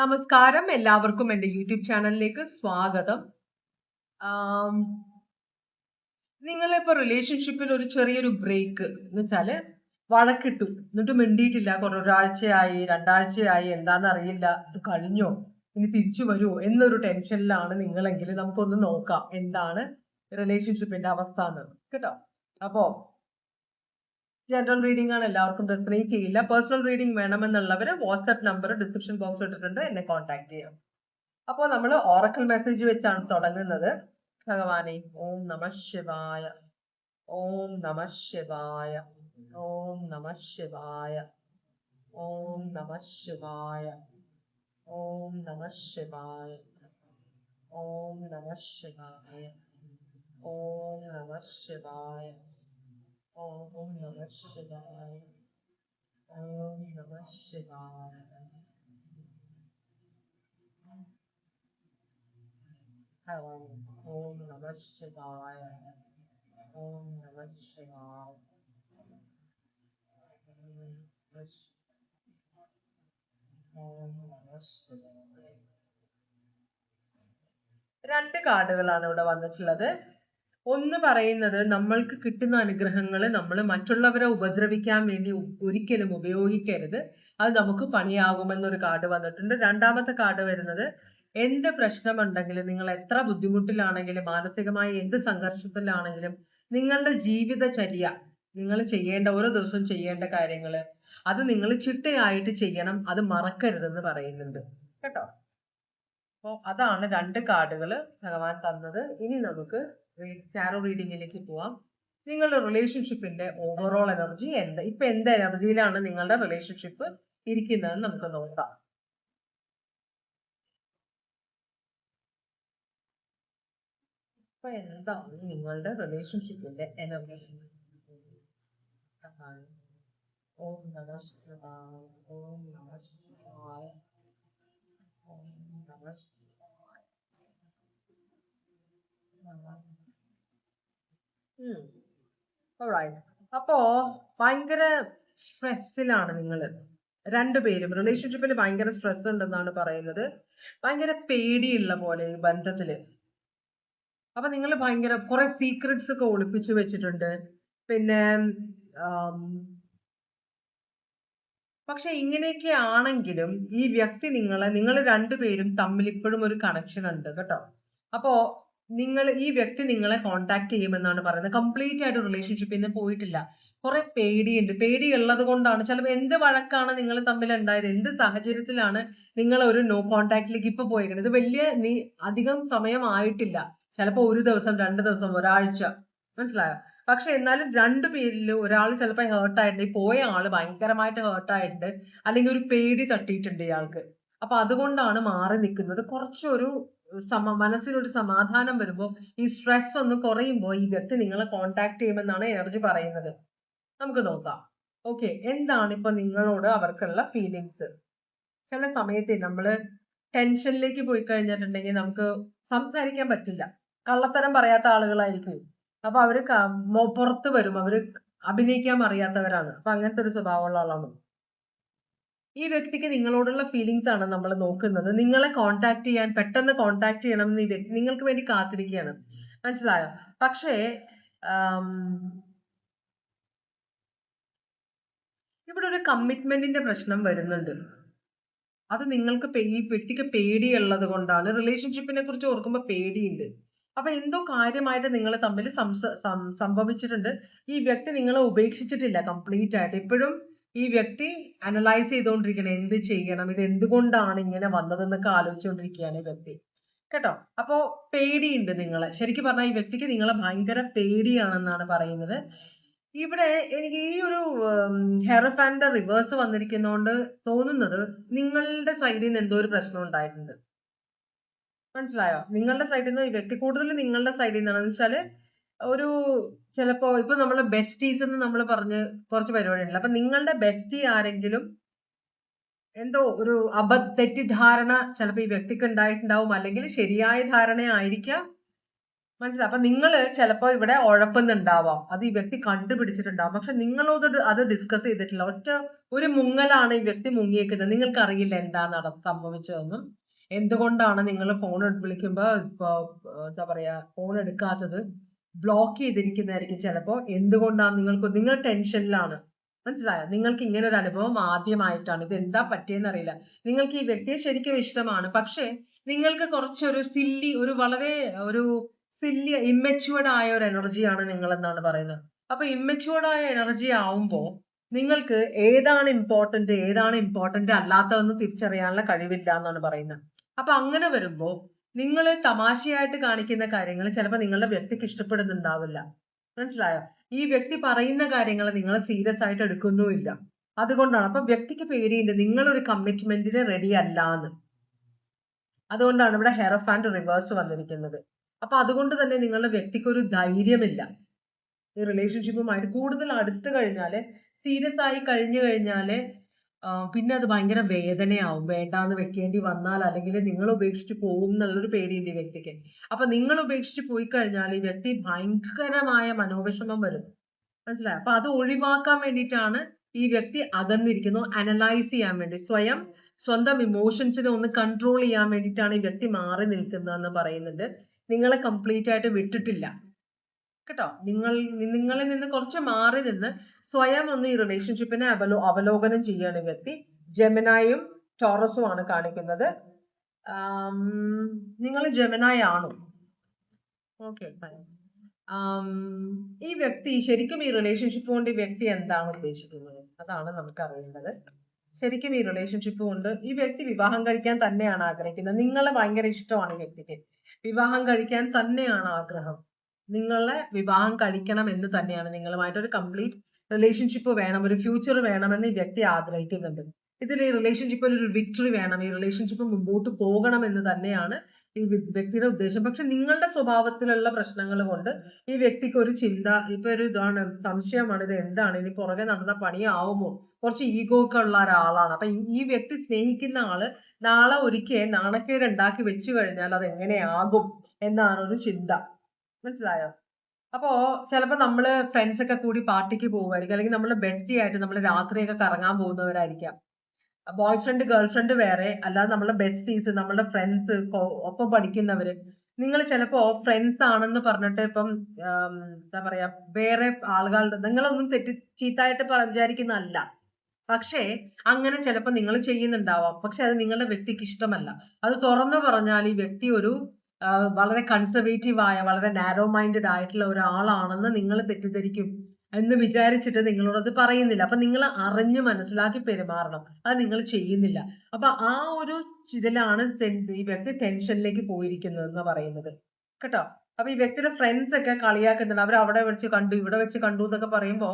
നമസ്കാരം, എല്ലാവർക്കും എൻ്റെ യൂട്യൂബ് ചാനലിലേക്ക് സ്വാഗതം. നിങ്ങളിപ്പോ റിലേഷൻഷിപ്പിൽ ഒരു ചെറിയൊരു ബ്രേക്ക് എന്ന് വെച്ചാല് വഴക്കിട്ടു, എന്നിട്ട് മിണ്ടിയിട്ടില്ല, ഒരാഴ്ചയായി, രണ്ടാഴ്ചയായി, എന്താന്ന് അറിയില്ല, ഇത് കഴിഞ്ഞോ, ഇനി തിരിച്ചു വരുമോ എന്നൊരു ടെൻഷനിലാണ് നിങ്ങളെങ്കിൽ നമുക്കൊന്ന് നോക്കാം എന്താണ് റിലേഷൻഷിപ്പിന്റെ അവസ്ഥ എന്ന് കേട്ടോ. അപ്പോ ജനറൽ റീഡിംഗ് ആണ്, എല്ലാവർക്കും റെസനേറ്റ് ചെയ്യില്ല. പേഴ്സണൽ റീഡിംഗ് വേണമെന്നുള്ളവര് വാട്സ്ആപ്പ് നമ്പർ ഡിസ്ക്രിപ്ഷൻ ബോക്സ് ഇട്ടിട്ടുണ്ട്, എന്നെ കോൺടാക്ട് ചെയ്യാം. അപ്പോൾ നമ്മൾ ഓറക്കൽ മെസ്സേജ് വെച്ചാണ് തുടങ്ങുന്നത്. ഭഗവാനെ ഓം നമ ശിവായ, ഓം നമ ശിവായ, ഓം നമ ശിവായ, ഓം നമ ശിവായ, ഓം നമ ശിവായ, ഓം നമ ശിവായ, ഓം നമ ശിവായ, ഓം നമ ശിവായ, ഓം നമ ശിവായ. ഓം നമ ശിവായ, ഓം നമ ശിവായ, ഓം നമ ശിവായ. രണ്ട് കാർഡുകളാണ് ഇവിടെ വന്നിട്ടുള്ളത്. ഒന്ന് പറയുന്നത് നമ്മൾക്ക് കിട്ടുന്ന അനുഗ്രഹങ്ങൾ നമ്മൾ മറ്റുള്ളവരെ ഉപദ്രവിക്കാൻ വേണ്ടി ഒരിക്കലും ഉപയോഗിക്കരുത്, അത് നമുക്ക് പണിയാകുമെന്നൊരു കാർഡ് വന്നിട്ടുണ്ട്. രണ്ടാമത്തെ കാർഡ് വരുന്നത് എന്ത് പ്രശ്നമുണ്ടെങ്കിലും, നിങ്ങൾ എത്ര ബുദ്ധിമുട്ടിലാണെങ്കിലും, മാനസികമായി എന്ത് സംഘർഷത്തിലാണെങ്കിലും, നിങ്ങളുടെ ജീവിതചര്യ, നിങ്ങൾ ചെയ്യേണ്ട ഓരോ ദിവസവും ചെയ്യേണ്ട കാര്യങ്ങള് അത് നിങ്ങൾ ചിട്ടയായിട്ട് ചെയ്യണം, അത് മറക്കരുതെന്ന് പറയുന്നുണ്ട് കേട്ടോ. അപ്പോൾ അതാണ് രണ്ട് കാർഡുകൾ ഭഗവാൻ തന്നത്. ഇനി നമുക്ക് ടാരോ റീഡിങ്ങിലേക്ക് പോവാം. നിങ്ങളുടെ റിലേഷൻഷിപ്പിന്റെ ഓവറോൾ എനർജി ഇപ്പൊ എന്ത് എനർജിയിലാണ് നിങ്ങളുടെ റിലേഷൻഷിപ്പ് ഇരിക്കുന്നതെന്ന് നമുക്ക് നോക്കാം. ഇപ്പൊ എന്താണ് നിങ്ങളുടെ റിലേഷൻഷിപ്പിന്റെ എനർജി? ഓം നമ ശിവായ, ഓം നമ ശിവായ, ഓം നമ ശിവായ. അപ്പോ ഭയങ്കര സ്ട്രെസ്സിലാണ് നിങ്ങൾ രണ്ടുപേരും. റിലേഷൻഷിപ്പിൽ ഭയങ്കര സ്ട്രെസ് ഉണ്ടെന്നാണ് പറയുന്നത്. ഭയങ്കര പേടിയുള്ള പോലെ ഈ ബന്ധത്തില്. അപ്പൊ നിങ്ങൾ ഭയങ്കര കുറെ സീക്രട്സ് ഒക്കെ ഒളിപ്പിച്ചു വെച്ചിട്ടുണ്ട്. പിന്നെ പക്ഷെ ഇങ്ങനെയൊക്കെ ആണെങ്കിലും ഈ വ്യക്തി നിങ്ങൾ രണ്ടുപേരും തമ്മിൽ ഇപ്പോഴും ഒരു കണക്ഷൻ ഉണ്ട് കേട്ടോ. അപ്പോ ഈ വ്യക്തി നിങ്ങളെ കോണ്ടാക്ട് ചെയ്യുമെന്നാണ് പറയുന്നത്. കംപ്ലീറ്റ് ആയിട്ട് റിലേഷൻഷിപ്പിൽ നിന്ന് പോയിട്ടില്ല. കുറെ പേടിയുണ്ട്. പേടിയുള്ളത് കൊണ്ടാണ് ചിലപ്പോൾ എന്ത് വഴക്കാണ് നിങ്ങൾ തമ്മിൽ ഉണ്ടായത്, എന്ത് സാഹചര്യത്തിലാണ് നിങ്ങൾ ഒരു നോ കോണ്ടാക്റ്റിലേക്ക് ഇപ്പൊ പോയിരിക്കുന്നത്. ഇത് വലിയ അധികം സമയമായിട്ടില്ല. ചിലപ്പോ ഒരു ദിവസം, 2 ദിവസം, ഒരാഴ്ച, മനസ്സിലായോ? പക്ഷെ എന്നാലും രണ്ടു പേരിൽ ഒരാൾ ചിലപ്പോൾ ഹേർട്ടായിട്ടുണ്ട്, ഈ പോയ ആള് ഭയങ്കരമായിട്ട് ഹേർട്ടായിട്ടുണ്ട്, അല്ലെങ്കിൽ ഒരു പേടി തട്ടിയിട്ടുണ്ട് ഇയാൾക്ക്. അപ്പൊ അതുകൊണ്ടാണ് മാറി നിൽക്കുന്നത്. കുറച്ചൊരു മനസ്സിനൊരു സമാധാനം വരുമ്പോൾ, ഈ സ്ട്രെസ് ഒന്ന് കുറയുമ്പോൾ ഈ വ്യക്തി നിങ്ങളെ കോണ്ടാക്ട് ചെയ്യുമെന്നാണ് എനർജി പറയുന്നത്. നമുക്ക് നോക്കാം. ഓക്കെ, എന്താണ് ഇപ്പൊ നിങ്ങളോട് അവർക്കുള്ള ഫീലിങ്സ്? ചില സമയത്ത് നമ്മള് ടെൻഷനിലേക്ക് പോയി കഴിഞ്ഞിട്ടുണ്ടെങ്കിൽ നമുക്ക് സംസാരിക്കാൻ പറ്റില്ല. കള്ളത്തരം പറയാത്ത ആളുകളായിരിക്കും. അപ്പൊ അവര് പുറത്ത് വരും, അവര് അഭിനയിക്കാൻ അറിയാത്തവരാണ്. അപ്പൊ അങ്ങനത്തെ ഒരു സ്വഭാവമുള്ള ആളാണ്. ഈ വ്യക്തിക്ക് നിങ്ങളോടുള്ള ഫീലിങ്സ് ആണ് നമ്മൾ നോക്കുന്നത്. നിങ്ങളെ കോണ്ടാക്ട് ചെയ്യാൻ, പെട്ടെന്ന് കോണ്ടാക്ട് ചെയ്യണം എന്ന് ഈ വ്യക്തി നിങ്ങൾക്ക് വേണ്ടി കാത്തിരിക്കുകയാണ്, മനസ്സിലായോ? പക്ഷേ ഇവിടെ ഒരു കമ്മിറ്റ്മെന്റിന്റെ പ്രശ്നം വരുന്നുണ്ട്. അത് നിങ്ങൾക്ക് ഈ വ്യക്തിക്ക് പേടിയുള്ളത് കൊണ്ടാണ്. റിലേഷൻഷിപ്പിനെ കുറിച്ച് ഓർക്കുമ്പോൾ പേടിയുണ്ട്. അപ്പൊ എന്തോ കാര്യമായിട്ട് നിങ്ങൾ തമ്മിൽ സംഭവിച്ചിട്ടുണ്ട്. ഈ വ്യക്തി നിങ്ങളെ ഉപേക്ഷിച്ചിട്ടില്ല കംപ്ലീറ്റ് ആയിട്ട്. ഇപ്പോഴും ഈ വ്യക്തി അനലൈസ് ചെയ്തുകൊണ്ടിരിക്കണം, എന്ത് ചെയ്യണം, ഇത് എന്തുകൊണ്ടാണ് ഇങ്ങനെ വന്നതെന്നൊക്കെ ആലോചിച്ചുകൊണ്ടിരിക്കുകയാണ് ഈ വ്യക്തി കേട്ടോ. അപ്പോ പേടിയുണ്ട് നിങ്ങളെ. ശരിക്കും പറഞ്ഞാൽ ഈ വ്യക്തിക്ക് നിങ്ങളെ ഭയങ്കര പേടിയാണെന്നാണ് പറയുന്നത്. ഇവിടെ എനിക്ക് ഈ ഒരു ഹെറഫാന്റെ റിവേഴ്സ് വന്നിരിക്കുന്നോണ്ട് തോന്നുന്നത് നിങ്ങളുടെ സൈഡിൽ നിന്ന് എന്തോ ഒരു പ്രശ്നം ഉണ്ടായിട്ടുണ്ട്, മനസ്സിലായോ? നിങ്ങളുടെ സൈഡിൽ നിന്ന് ഈ വ്യക്തി, കൂടുതൽ നിങ്ങളുടെ സൈഡിൽ നിന്നാണെന്ന് വെച്ചാല് ഒരു ചിലപ്പോ ഇപ്പൊ നമ്മള് ബെസ്റ്റീസ് എന്ന് നമ്മൾ പറഞ്ഞ് കുറച്ച് പരിപാടിയുണ്ട്. അപ്പൊ നിങ്ങളുടെ ബെസ്റ്റി ആരെങ്കിലും എന്തോ ഒരു തെറ്റിദ്ധാരണ ചിലപ്പോ ഈ വ്യക്തിക്ക് ഉണ്ടായിട്ടുണ്ടാവും, അല്ലെങ്കിൽ ശരിയായ ധാരണ ആയിരിക്കാം. മനസ്സിലായി. അപ്പൊ നിങ്ങൾ ചിലപ്പോ ഇവിടെ ഉഴപ്പുന്നുണ്ടാവാം, അത് ഈ വ്യക്തി കണ്ടുപിടിച്ചിട്ടുണ്ടാവും, പക്ഷെ നിങ്ങളോട് അത് ഡിസ്കസ് ചെയ്തിട്ടില്ല. ഒരു മുങ്ങലാണ് ഈ വ്യക്തി മുങ്ങിയേക്കുന്നത്. നിങ്ങൾക്ക് അറിയില്ല എന്താണ് സംഭവിച്ചതെന്നും എന്തുകൊണ്ടാണ് നിങ്ങൾ ഫോൺ വിളിക്കുമ്പോ ഇപ്പൊ എന്താ പറയാ ഫോൺ എടുക്കാത്തത്, ബ്ലോക്ക് ചെയ്തിരിക്കുന്നതായിരിക്കും ചിലപ്പോ. എന്തുകൊണ്ടാണ് നിങ്ങൾ ടെൻഷനിലാണ്. മനസ്സിലായോ? നിങ്ങൾക്ക് ഇങ്ങനെ ഒരു അനുഭവം ആദ്യമായിട്ടാണ്. ഇത് എന്താ പറ്റിയെന്ന് അറിയില്ല. നിങ്ങൾക്ക് ഈ വ്യക്തിയെ ശരിക്കും ഇഷ്ടമാണ്, പക്ഷെ നിങ്ങൾക്ക് കുറച്ചൊരു വളരെ ഒരു ഇമ്മച്യൂർഡ് ആയ ഒരു എനർജിയാണ് നിങ്ങൾ എന്നാണ് പറയുന്നത്. അപ്പൊ ഇമ്മച്യൂർഡ് ആയ എനർജി ആവുമ്പോ നിങ്ങൾക്ക് ഏതാണ് ഇമ്പോർട്ടന്റ് അല്ലാത്തതെന്ന് തിരിച്ചറിയാനുള്ള കഴിവില്ല എന്നാണ് പറയുന്നത്. അപ്പൊ അങ്ങനെ വരുമ്പോ നിങ്ങൾ തമാശയായിട്ട് കാണിക്കുന്ന കാര്യങ്ങൾ ചിലപ്പോൾ നിങ്ങളുടെ വ്യക്തിക്ക് ഇഷ്ടപ്പെടുന്നുണ്ടാവില്ല. മനസ്സിലായോ? ഈ വ്യക്തി പറയുന്ന കാര്യങ്ങൾ നിങ്ങൾ സീരിയസ് ആയിട്ട് എടുക്കുന്നുമില്ല. അതുകൊണ്ടാണ്. അപ്പൊ വ്യക്തിക്ക് പേടിയുണ്ട്, നിങ്ങളൊരു കമ്മിറ്റ്മെന്റിന് റെഡി അല്ല എന്ന്. അതുകൊണ്ടാണ് ഇവിടെ ഹെറഫാൻഡ് റിവേഴ്സ് വന്നിരിക്കുന്നത്. അപ്പൊ അതുകൊണ്ട് തന്നെ നിങ്ങളുടെ വ്യക്തിക്ക് ഒരു ധൈര്യമില്ല ഈ റിലേഷൻഷിപ്പുമായിട്ട് കൂടുതൽ അടുത്ത് കഴിഞ്ഞാല്, സീരിയസ് ആയി കഴിഞ്ഞു കഴിഞ്ഞാല് പിന്നെ അത് ഭയങ്കര വേദനയാവും. വേണ്ടാന്ന് വെക്കേണ്ടി വന്നാൽ, അല്ലെങ്കിൽ നിങ്ങൾ ഉപേക്ഷിച്ച് പോകും എന്നുള്ളൊരു പേടിയുണ്ട് ഈ വ്യക്തിക്ക്. അപ്പൊ നിങ്ങൾ ഉപേക്ഷിച്ച് പോയി കഴിഞ്ഞാൽ ഈ വ്യക്തി ഭയങ്കരമായ മനോവിഷമം വരും. മനസ്സിലായോ? അപ്പൊ അത് ഒഴിവാക്കാൻ വേണ്ടിയിട്ടാണ് ഈ വ്യക്തി അകന്നിരിക്കുന്നു. അനലൈസ് ചെയ്യാൻ വേണ്ടി, സ്വന്തം ഇമോഷൻസിനെ ഒന്ന് കൺട്രോൾ ചെയ്യാൻ വേണ്ടിയിട്ടാണ് ഈ വ്യക്തി മാറി നിൽക്കുന്നതെന്ന് പറയുന്നുണ്ട്. നിങ്ങളെ കംപ്ലീറ്റ് ആയിട്ട് വിട്ടിട്ടില്ല കേട്ടോ. നിങ്ങളിൽ നിന്ന് കുറച്ച് മാറി നിന്ന് സ്വയം ഒന്ന് ഈ റിലേഷൻഷിപ്പിനെ അവലോകനം ചെയ്യാണ് ഈ വ്യക്തി. ജെമിനായും ടോറസും ആണ് കാണിക്കുന്നത്. നിങ്ങൾ ജെമിനായി ആണോ? ഓക്കെ, ഈ വ്യക്തി ശരിക്കും ഈ റിലേഷൻഷിപ്പ് കൊണ്ട് ഈ വ്യക്തി എന്താണ് ഉദ്ദേശിക്കുന്നത്, അതാണ് നമുക്ക് അറിയേണ്ടത്. ശരിക്കും ഈ റിലേഷൻഷിപ്പ് കൊണ്ട് ഈ വ്യക്തി വിവാഹം കഴിക്കാൻ തന്നെയാണ് ആഗ്രഹിക്കുന്നത്. നിങ്ങളെ ഭയങ്കര ഇഷ്ടമാണ് ഈ വ്യക്തിക്ക്. വിവാഹം കഴിക്കാൻ തന്നെയാണ് ആഗ്രഹം. നിങ്ങളെ വിവാഹം കഴിക്കണം എന്ന് തന്നെയാണ്, നിങ്ങളുമായിട്ട് ഒരു കംപ്ലീറ്റ് റിലേഷൻഷിപ്പ് വേണം, ഒരു ഫ്യൂച്ചർ വേണമെന്ന് ഈ വ്യക്തി ആഗ്രഹിക്കുന്നുണ്ട്. ഇതിൽ ഈ റിലേഷൻഷിപ്പിൽ ഒരു വിക്ടറി വേണം, ഈ റിലേഷൻഷിപ്പ് മുമ്പോട്ട് പോകണം എന്ന് തന്നെയാണ് ഈ വ്യക്തിയുടെ ഉദ്ദേശം. പക്ഷെ നിങ്ങളുടെ സ്വഭാവത്തിലുള്ള പ്രശ്നങ്ങൾ കൊണ്ട് ഈ വ്യക്തിക്ക് ഒരു ചിന്ത, ഇപ്പൊ ഒരു ഇതാണ്, സംശയമാണ്, ഇത് എന്താണ്, ഇനി പുറകെ നടന്ന പണിയാവുമോ, കുറച്ച് ഈഗോ ഒക്കെ ഉള്ള ഒരാളാണ്. അപ്പൊ ഈ വ്യക്തി സ്നേഹിക്കുന്ന ആള് നാളെ ഒരിക്കൽ നാണക്കേട് ഉണ്ടാക്കി വെച്ചു കഴിഞ്ഞാൽ അത് എങ്ങനെയാകും എന്നാണ് ഒരു ചിന്ത. മനസ്സിലായോ? അപ്പോ ചിലപ്പോ നമ്മള് ഫ്രണ്ട്സ് ഒക്കെ കൂടി പാർട്ടിക്ക് പോകുമായിരിക്കും, അല്ലെങ്കിൽ നമ്മള് ബെസ്റ്റി ആയിട്ട് നമ്മൾ രാത്രിയൊക്കെ കറങ്ങാൻ പോകുന്നവരായിരിക്കാം. ബോയ് ഫ്രണ്ട് ഗേൾ ഫ്രണ്ട് വേറെ, അല്ലാതെ നമ്മളെ ബെസ്റ്റീസ്, നമ്മളുടെ ഫ്രണ്ട്സ്, ഒപ്പം പഠിക്കുന്നവര്. നിങ്ങൾ ചിലപ്പോ ഫ്രണ്ട്സ് ആണെന്ന് പറഞ്ഞിട്ട് ഇപ്പം എന്താ പറയാ വേറെ ആളുകളുടെ, നിങ്ങളൊന്നും ചീത്തായിട്ട് വിചാരിക്കുന്നതല്ല, പക്ഷേ അങ്ങനെ ചിലപ്പോൾ നിങ്ങൾ ചെയ്യുന്നുണ്ടാവാം. പക്ഷെ അത് നിങ്ങളുടെ വ്യക്തിക്ക് ഇഷ്ടമല്ല. അത് തുറന്നു പറഞ്ഞാൽ ഈ വ്യക്തി ഒരു വളരെ കൺസർവേറ്റീവ് ആയ, വളരെ നാരോ മൈൻഡഡ് ആയിട്ടുള്ള ഒരാളാണെന്ന് നിങ്ങൾ തെറ്റിദ്ധരിക്കും എന്ന് വിചാരിച്ചിട്ട് നിങ്ങളോടത് പറയുന്നില്ല. അപ്പൊ നിങ്ങൾ അറിഞ്ഞ് മനസ്സിലാക്കി പെരുമാറണം. അത് നിങ്ങൾ ചെയ്യുന്നില്ല. അപ്പൊ ആ ഒരു ഇതിലാണ് ഈ വ്യക്തി ടെൻഷനിലേക്ക് പോയിരിക്കുന്നത് എന്ന് പറയുന്നത് കേട്ടോ. അപ്പൊ ഈ വ്യക്തിയുടെ ഫ്രണ്ട്സ് ഒക്കെ കളിയാക്കുന്നുണ്ട്, അവർ അവിടെ വെച്ച് കണ്ടു, ഇവിടെ വെച്ച് കണ്ടു എന്നൊക്കെ പറയുമ്പോ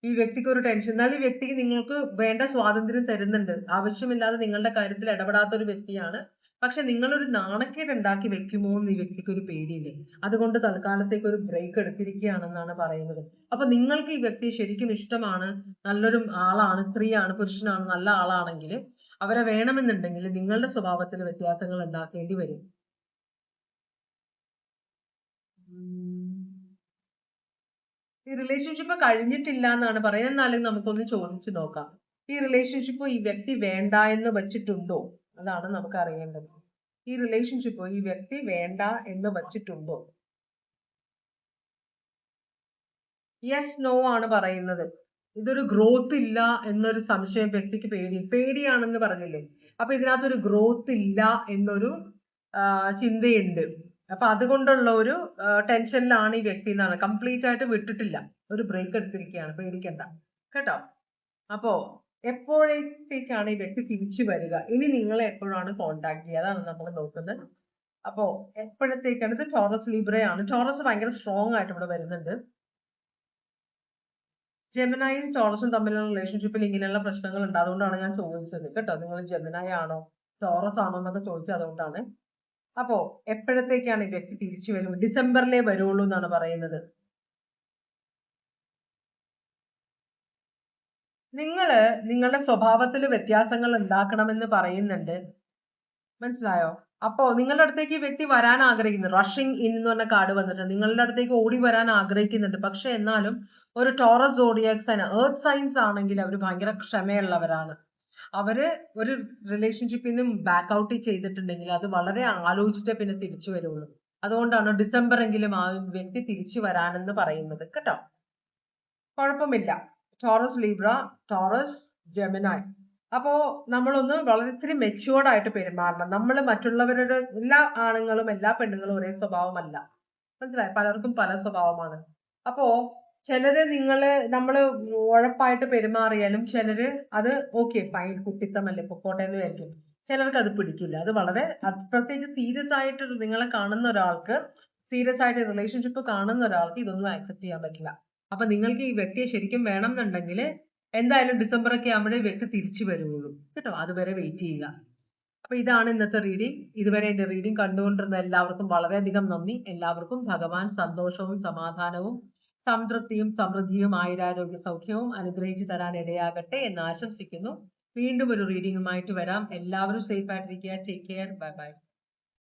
ഈ വ്യക്തിക്ക് ഒരു ടെൻഷൻ. എന്നാൽ ഈ വ്യക്തിക്ക് നിങ്ങൾക്ക് വേണ്ട സ്വാതന്ത്ര്യം തരുന്നുണ്ട്, ആവശ്യമില്ലാതെ നിങ്ങളുടെ കാര്യത്തിൽ ഇടപെടാത്ത ഒരു വ്യക്തിയാണ്. പക്ഷെ നിങ്ങളൊരു നാണക്കേട് ഉണ്ടാക്കി വെക്കുമോ എന്ന് ഈ വ്യക്തിക്ക് ഒരു പേടിയില്ലേ. അതുകൊണ്ട് തൽക്കാലത്തേക്ക് ഒരു ബ്രേക്ക് എടുത്തിരിക്കുകയാണെന്നാണ് പറയുന്നത്. അപ്പൊ നിങ്ങൾക്ക് ഈ വ്യക്തി ശരിക്കും ഇഷ്ടമാണ്, നല്ലൊരു ആളാണ്, സ്ത്രീയാണ്, പുരുഷനാണ്, നല്ല ആളാണെങ്കിൽ അവരെ വേണമെന്നുണ്ടെങ്കിൽ നിങ്ങളുടെ സ്വഭാവത്തിൽ വ്യത്യാസങ്ങൾ ഉണ്ടാക്കേണ്ടി വരും. ഈ റിലേഷൻഷിപ്പ് കഴിഞ്ഞിട്ടില്ല എന്നാണ് പറയുന്നത്. എന്നാലും നമുക്കൊന്ന് ചോദിച്ചു നോക്കാം, ഈ റിലേഷൻഷിപ്പ് ഈ വ്യക്തി വേണ്ട എന്ന് വെച്ചിട്ടുണ്ടോ? അതാണ് നമുക്ക് അറിയേണ്ടത്. ഈ റിലേഷൻഷിപ്പ് ഈ വ്യക്തി വേണ്ട എന്ന് വെച്ചിട്ടുണ്ടോ? യെസ് നോ ആണ് പറയുന്നത്. ഇതൊരു ഗ്രോത്ത് ഇല്ല എന്നൊരു സംശയം വ്യക്തിക്ക് പേടിയാണെന്ന് പറഞ്ഞില്ലേ. അപ്പൊ ഇതിനകത്തൊരു ഗ്രോത്ത് ഇല്ല എന്നൊരു ചിന്തയുണ്ട്. അപ്പൊ അതുകൊണ്ടുള്ള ഒരു ടെൻഷനിലാണ് ഈ വ്യക്തി എന്നാണ്. കംപ്ലീറ്റ് ആയിട്ട് വിട്ടിട്ടില്ല, ഒരു ബ്രേക്ക് എടുത്തിരിക്കുകയാണ്, പേടിക്കണ്ട കേട്ടോ. അപ്പോ എപ്പോഴത്തേക്കാണ് ഈ വ്യക്തി തിരിച്ചു വരിക, ഇനി നിങ്ങളെ എപ്പോഴാണ് കോണ്ടാക്ട് ചെയ്യുക, അതാണ് നമ്മൾ നോക്കുന്നത്. അപ്പോ എപ്പോഴത്തേക്കാണ്, ഇത് ടോറസ് ലീബ്രയാണ്. ടോറസ് ഭയങ്കര സ്ട്രോങ് ആയിട്ട് ഇവിടെ വരുന്നുണ്ട്. ജെമിനായും ടോറസും തമ്മിലുള്ള റിലേഷൻഷിപ്പിൽ ഇങ്ങനെയുള്ള പ്രശ്നങ്ങൾ ഉണ്ട്. അതുകൊണ്ടാണ് ഞാൻ ചോദിച്ചത് കേട്ടോ, നിങ്ങൾ ജെമിനായി ആണോ ടോറസ് ആണോ എന്നൊക്കെ ചോദിച്ചത് അതുകൊണ്ടാണ്. അപ്പോ എപ്പോഴത്തേക്കാണ് ഈ വ്യക്തി തിരിച്ചു വരുന്നത്? ഡിസംബറിലേ വരുള്ളൂ എന്നാണ് പറയുന്നത്. നിങ്ങള് നിങ്ങളുടെ സ്വഭാവത്തിൽ വ്യത്യാസങ്ങൾ ഉണ്ടാക്കണമെന്ന് പറയുന്നുണ്ട്. മനസ്സിലായോ? അപ്പോ നിങ്ങളുടെ അടുത്തേക്ക് ഈ വ്യക്തി വരാൻ ആഗ്രഹിക്കുന്നു. റഷിംഗ് ഇൻ എന്ന് പറഞ്ഞ കാർഡ് വന്നിട്ടുണ്ട്. നിങ്ങളുടെ അടുത്തേക്ക് ഓടി വരാൻ ആഗ്രഹിക്കുന്നുണ്ട്. പക്ഷെ എന്നാലും ഒരു Taurus zodiac sign, earth signs ആണെങ്കിൽ അവർ ഭയങ്കര ക്ഷമയുള്ളവരാണ്. അവര് ഒരു റിലേഷൻഷിപ്പിൽ നിന്നും ബാക്ക് ഔട്ട് ചെയ്തിട്ടുണ്ടെങ്കിൽ അത് വളരെ ആലോചിച്ചിട്ടേ പിന്നെ തിരിച്ചു വരുള്ളൂ. അതുകൊണ്ടാണ് ഡിസംബർ എങ്കിലും ആ വ്യക്തി തിരിച്ചു വരാനെന്ന് പറയുന്നത് കേട്ടോ. കുഴപ്പമില്ല. Taurus, Libra, Taurus, Gemini. അപ്പോ നമ്മളൊന്ന് വളരെ ഇത്തിരി മെച്യൂർഡ് ആയിട്ട് പെരുമാറണം. നമ്മൾ മറ്റുള്ളവരുടെ എല്ലാ ആണുങ്ങളും എല്ലാ പെണ്ണുങ്ങളും ഒരേ സ്വഭാവമല്ല. മനസ്സിലായി? പലർക്കും പല സ്വഭാവമാണ്. അപ്പോ ചിലര് നമ്മള് ഉഴപ്പായിട്ട് പെരുമാറിയാലും ചിലര് അത് ഓക്കെ ഫൈൻ, കുട്ടിത്തമല്ലേ പൊക്കോട്ടെ എന്ന് വിചാരിക്കും. ചിലർക്ക് അത് പിടിക്കില്ല. അത് വളരെ പ്രത്യേകിച്ച് സീരിയസ് ആയിട്ട് നിങ്ങളെ കാണുന്ന ഒരാൾക്ക്, സീരിയസ് ആയിട്ട് റിലേഷൻഷിപ്പ് കാണുന്ന ഒരാൾക്ക് ഇതൊന്നും ആക്സെപ്റ്റ് ചെയ്യാൻ പറ്റില്ല. അപ്പൊ നിങ്ങൾക്ക് ഈ വ്യക്തിയെ ശരിക്കും വേണം എന്നുണ്ടെങ്കിൽ എന്തായാലും ഡിസംബർ ഒക്കെ ആകുമ്പോഴേ വ്യക്തി തിരിച്ചു വരുള്ളൂ കേട്ടോ. അതുവരെ വെയിറ്റ് ചെയ്യുക. അപ്പൊ ഇതാണ് ഇന്നത്തെ റീഡിംഗ്. ഇതുവരെ എന്റെ റീഡിംഗ് കണ്ടുകൊണ്ടിരുന്ന എല്ലാവർക്കും വളരെയധികം നന്ദി. എല്ലാവർക്കും ഭഗവാൻ സന്തോഷവും സമാധാനവും സംതൃപ്തിയും സമൃദ്ധിയും ആയുരാരോഗ്യ സൗഖ്യവും അനുഗ്രഹിച്ചു തരാൻ ഇടയാകട്ടെ എന്ന് ആശംസിക്കുന്നു. വീണ്ടും ഒരു റീഡിംഗുമായിട്ട് വരാം. എല്ലാവരും സേഫ് ആയിട്ടിരിക്കുക. Take care. Bye bye.